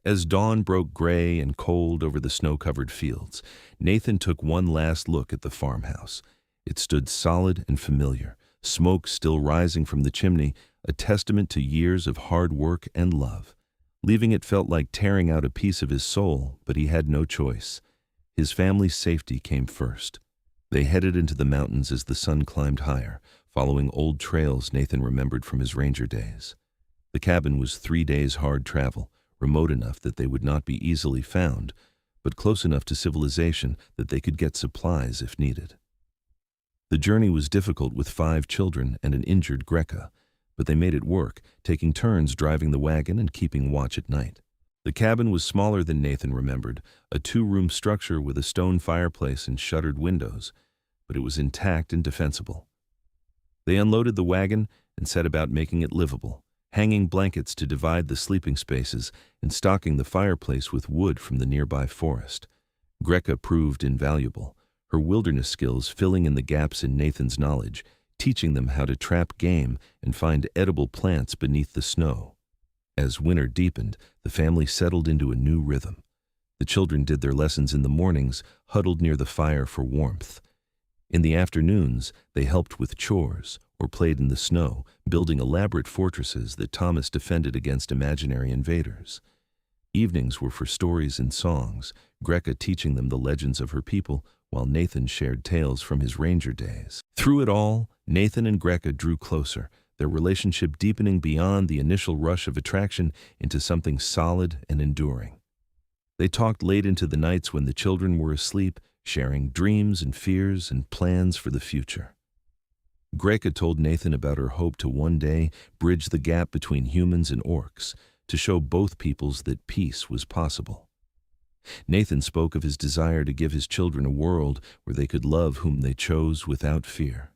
As dawn broke gray and cold over the snow-covered fields, Nathan took one last look at the farmhouse. It stood solid and familiar, smoke still rising from the chimney, a testament to years of hard work and love. Leaving it felt like tearing out a piece of his soul, but he had no choice. His family's safety came first. They headed into the mountains as the sun climbed higher, following old trails Nathan remembered from his ranger days. The cabin was 3 days' hard travel, remote enough that they would not be easily found, but close enough to civilization that they could get supplies if needed. The journey was difficult with 5 children and an injured Greka, but they made it work, taking turns driving the wagon and keeping watch at night. The cabin was smaller than Nathan remembered, a 2-room structure with a stone fireplace and shuttered windows, but it was intact and defensible. They unloaded the wagon and set about making it livable, hanging blankets to divide the sleeping spaces and stocking the fireplace with wood from the nearby forest. Greka proved invaluable, her wilderness skills filling in the gaps in Nathan's knowledge, teaching them how to trap game and find edible plants beneath the snow. As winter deepened, the family settled into a new rhythm. The children did their lessons in the mornings, huddled near the fire for warmth. In the afternoons, they helped with chores or played in the snow, building elaborate fortresses that Thomas defended against imaginary invaders. Evenings were for stories and songs, Greka teaching them the legends of her people, while Nathan shared tales from his ranger days. Through it all, Nathan and Greka drew closer, their relationship deepening beyond the initial rush of attraction into something solid and enduring. They talked late into the nights when the children were asleep, sharing dreams and fears and plans for the future. Greka told Nathan about her hope to one day bridge the gap between humans and orcs, to show both peoples that peace was possible. Nathan spoke of his desire to give his children a world where they could love whom they chose without fear.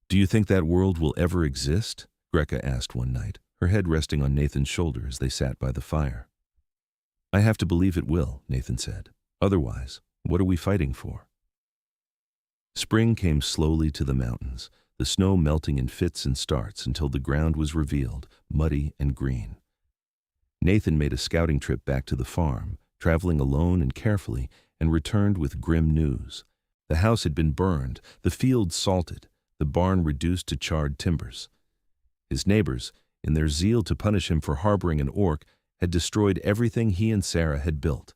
"Do you think that world will ever exist?" Greka asked one night, her head resting on Nathan's shoulder as they sat by the fire. "I have to believe it will," Nathan said. "Otherwise, what are we fighting for?" Spring came slowly to the mountains, the snow melting in fits and starts until the ground was revealed, muddy and green. Nathan made a scouting trip back to the farm, traveling alone and carefully, and returned with grim news. The house had been burned, the fields salted, the barn reduced to charred timbers. His neighbors, in their zeal to punish him for harboring an orc, had destroyed everything he and Sarah had built.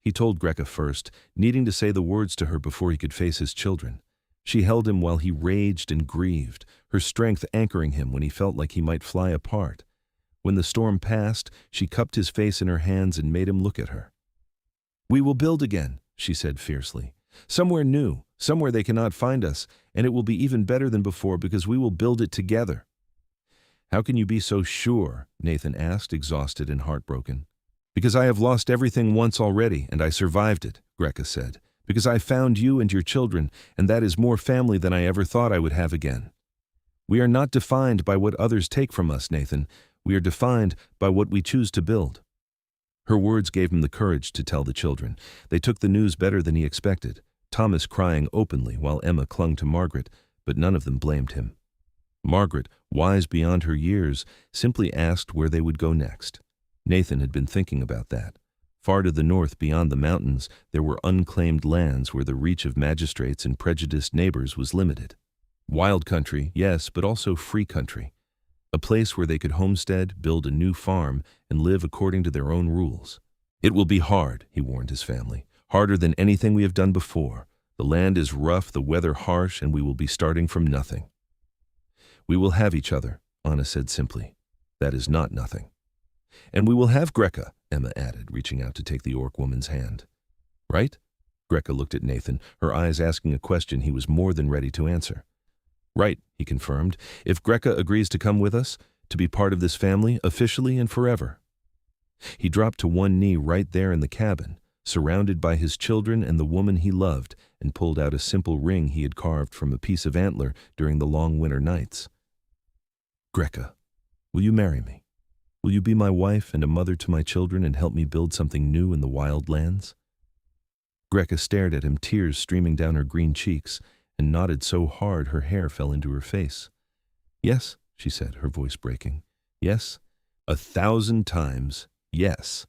He told Greka first, needing to say the words to her before he could face his children. She held him while he raged and grieved, her strength anchoring him when he felt like he might fly apart. When the storm passed, she cupped his face in her hands and made him look at her. "We will build again," she said fiercely. "Somewhere new, somewhere they cannot find us, and it will be even better than before because we will build it together." "How can you be so sure?" Nathan asked, exhausted and heartbroken. "Because I have lost everything once already, and I survived it," Greka said. "Because I found you and your children, and that is more family than I ever thought I would have again. We are not defined by what others take from us, Nathan. We are defined by what we choose to build." Her words gave him the courage to tell the children. They took the news better than he expected, Thomas crying openly while Emma clung to Margaret, but none of them blamed him. Margaret, wise beyond her years, simply asked where they would go next. Nathan had been thinking about that. Far to the north beyond the mountains, there were unclaimed lands where the reach of magistrates and prejudiced neighbors was limited. Wild country, yes, but also free country. A place where they could homestead, build a new farm, and live according to their own rules. "It will be hard," he warned his family. "Harder than anything we have done before. The land is rough, the weather harsh, and we will be starting from nothing." "We will have each other," Anna said simply. "That is not nothing." "And we will have Greka," Emma added, reaching out to take the orc woman's hand. "Right?" Greka looked at Nathan, her eyes asking a question he was more than ready to answer. "Right," he confirmed. "If Greka agrees to come with us, to be part of this family, officially and forever." He dropped to one knee right there in the cabin, surrounded by his children and the woman he loved, and pulled out a simple ring he had carved from a piece of antler during the long winter nights. "Greka, will you marry me? Will you be my wife and a mother to my children and help me build something new in the wild lands?" Greka stared at him, tears streaming down her green cheeks, and nodded so hard her hair fell into her face. "Yes," she said, her voice breaking. "Yes, 1,000 times, yes."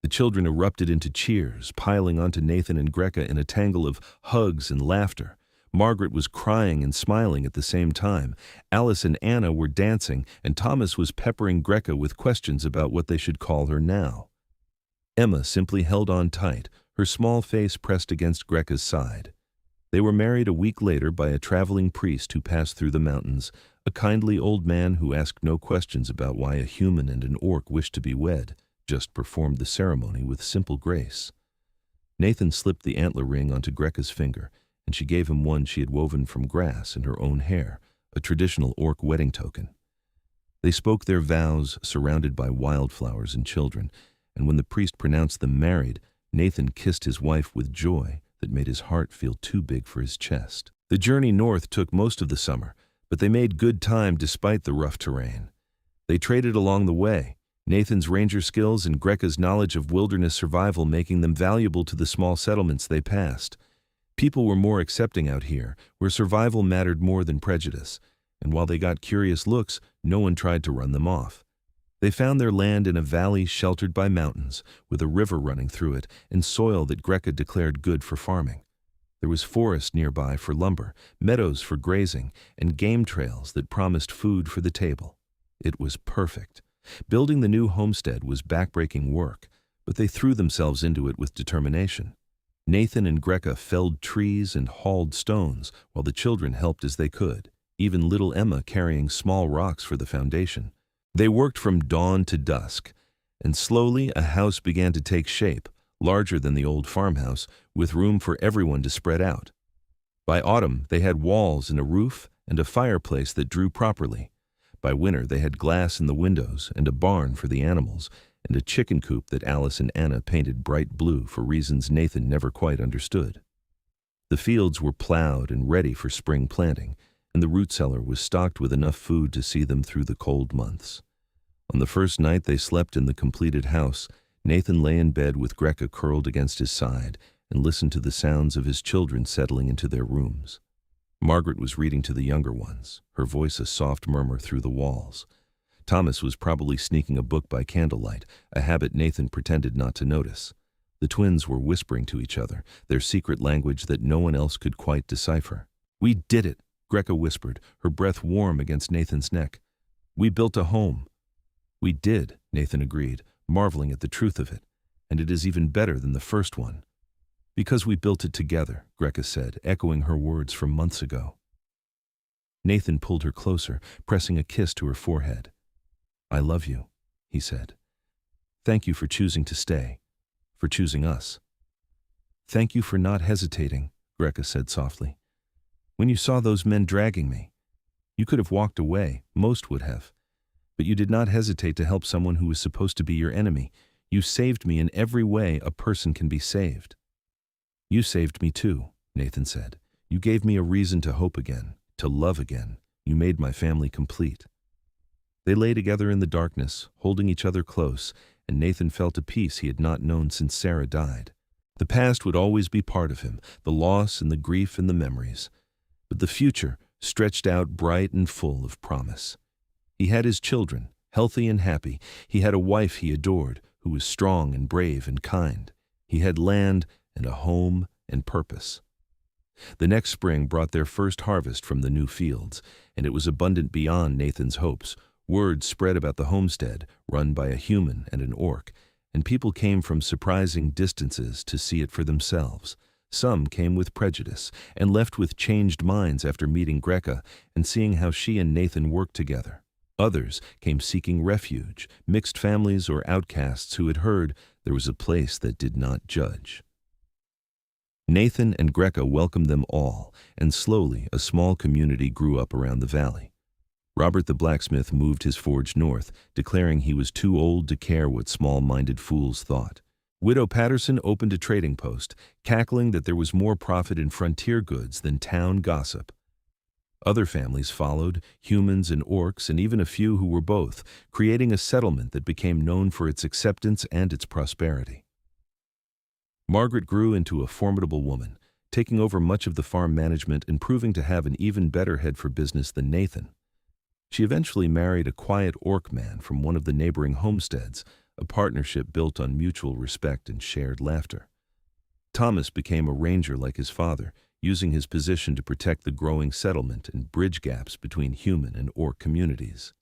The children erupted into cheers, piling onto Nathan and Greka in a tangle of hugs and laughter. Margaret was crying and smiling at the same time. Alice and Anna were dancing, and Thomas was peppering Greka with questions about what they should call her now. Emma simply held on tight, her small face pressed against Greka's side. They were married a week later by a traveling priest who passed through the mountains, a kindly old man who asked no questions about why a human and an orc wished to be wed, just performed the ceremony with simple grace. Nathan slipped the antler ring onto Greka's finger, and she gave him one she had woven from grass and her own hair, a traditional orc wedding token. They spoke their vows surrounded by wildflowers and children, and when the priest pronounced them married, Nathan kissed his wife with joy that made his heart feel too big for his chest. The journey north took most of the summer, but they made good time despite the rough terrain. They traded along the way, Nathan's ranger skills and Greka's knowledge of wilderness survival making them valuable to the small settlements they passed. People were more accepting out here, where survival mattered more than prejudice, and while they got curious looks, no one tried to run them off. They found their land in a valley sheltered by mountains, with a river running through it and soil that Greka declared good for farming. There was forest nearby for lumber, meadows for grazing, and game trails that promised food for the table. It was perfect. Building the new homestead was backbreaking work, but they threw themselves into it with determination. Nathan and Greka felled trees and hauled stones, while the children helped as they could, even little Emma carrying small rocks for the foundation. They worked from dawn to dusk, and slowly a house began to take shape, larger than the old farmhouse, with room for everyone to spread out. By autumn, they had walls and a roof and a fireplace that drew properly. By winter, they had glass in the windows and a barn for the animals, and a chicken coop that Alice and Anna painted bright blue for reasons Nathan never quite understood. The fields were plowed and ready for spring planting, and the root cellar was stocked with enough food to see them through the cold months. On the first night they slept in the completed house, Nathan lay in bed with Greka curled against his side and listened to the sounds of his children settling into their rooms. Margaret was reading to the younger ones, her voice a soft murmur through the walls. Thomas was probably sneaking a book by candlelight, a habit Nathan pretended not to notice. The twins were whispering to each other, their secret language that no one else could quite decipher. "We did it," Greka whispered, her breath warm against Nathan's neck. "We built a home." "We did," Nathan agreed, marveling at the truth of it, "and it is even better than the first one." Because we built it together, Greka said, echoing her words from months ago. Nathan pulled her closer, pressing a kiss to her forehead. I love you, he said. Thank you for choosing to stay, for choosing us. Thank you for not hesitating, Greka said softly. When you saw those men dragging me, you could have walked away, most would have. But you did not hesitate to help someone who was supposed to be your enemy. You saved me in every way a person can be saved. You saved me too, Nathan said. You gave me a reason to hope again, to love again. You made my family complete. They lay together in the darkness, holding each other close, and Nathan felt a peace he had not known since Sarah died. The past would always be part of him, the loss and the grief and the memories. But the future stretched out bright and full of promise. He had his children, healthy and happy. He had a wife he adored, who was strong and brave and kind. He had land and a home and purpose. The next spring brought their first harvest from the new fields, and it was abundant beyond Nathan's hopes. Word spread about the homestead, run by a human and an orc, and people came from surprising distances to see it for themselves. Some came with prejudice and left with changed minds after meeting Greka and seeing how she and Nathan worked together. Others came seeking refuge, mixed families or outcasts who had heard there was a place that did not judge. Nathan and Greka welcomed them all, and slowly a small community grew up around the valley. Robert the blacksmith moved his forge north, declaring he was too old to care what small-minded fools thought. Widow Patterson opened a trading post, cackling that there was more profit in frontier goods than town gossip. Other families followed, humans and orcs, and even a few who were both, creating a settlement that became known for its acceptance and its prosperity. Margaret grew into a formidable woman, taking over much of the farm management and proving to have an even better head for business than Nathan. She eventually married a quiet orc man from one of the neighboring homesteads, a partnership built on mutual respect and shared laughter. Thomas became a ranger like his father, using his position to protect the growing settlement and bridge gaps between human and orc communities.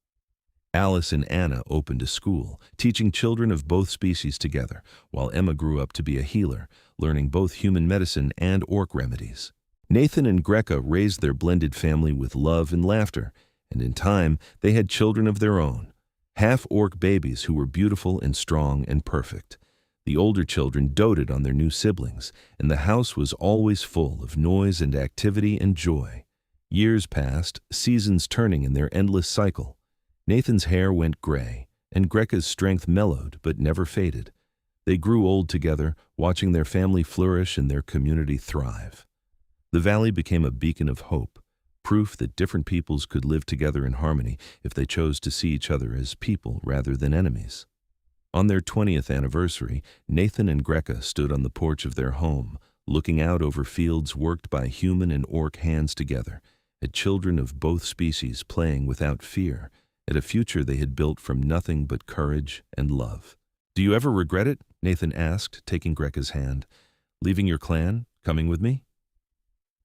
Alice and Anna opened a school, teaching children of both species together, while Emma grew up to be a healer, learning both human medicine and orc remedies. Nathan and Greka raised their blended family with love and laughter, and in time they had children of their own, half-orc babies who were beautiful and strong and perfect. The older children doted on their new siblings, and the house was always full of noise and activity and joy. Years passed, seasons turning in their endless cycle. Nathan's hair went gray, and Greka's strength mellowed but never faded. They grew old together, watching their family flourish and their community thrive. The valley became a beacon of hope, proof that different peoples could live together in harmony if they chose to see each other as people rather than enemies. On their 20th anniversary, Nathan and Greka stood on the porch of their home, looking out over fields worked by human and orc hands together, at children of both species playing without fear, at a future they had built from nothing but courage and love. "Do you ever regret it?" Nathan asked, taking Greka's hand. "Leaving your clan? Coming with me?"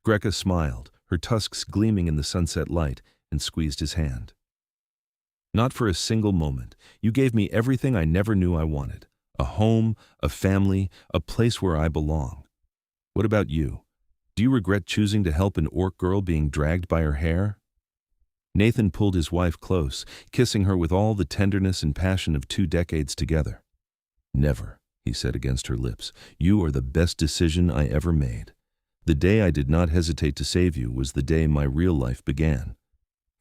Greka smiled, her tusks gleaming in the sunset light, and squeezed his hand. "Not for a single moment. You gave me everything I never knew I wanted. A home, a family, a place where I belong. What about you? Do you regret choosing to help an orc girl being dragged by her hair?" Nathan pulled his wife close, kissing her with all the tenderness and passion of 2 decades together. "Never," he said against her lips. "You are the best decision I ever made. The day I did not hesitate to save you was the day my real life began."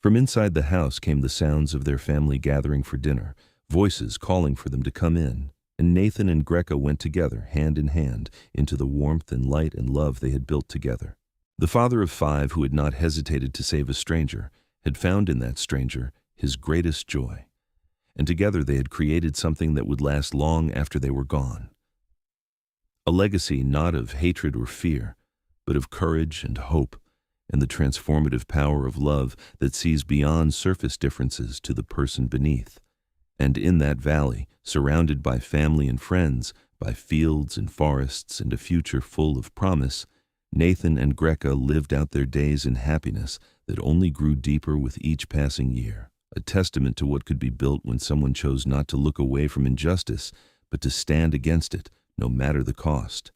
From inside the house came the sounds of their family gathering for dinner, voices calling for them to come in, and Nathan and Greka went together, hand in hand, into the warmth and light and love they had built together. The father of 5 who had not hesitated to save a stranger had found in that stranger his greatest joy, and together they had created something that would last long after they were gone. A legacy not of hatred or fear, but of courage and hope, and the transformative power of love that sees beyond surface differences to the person beneath. And in that valley, surrounded by family and friends, by fields and forests and a future full of promise, Nathan and Greka lived out their days in happiness that only grew deeper with each passing year, a testament to what could be built when someone chose not to look away from injustice, but to stand against it, no matter the cost.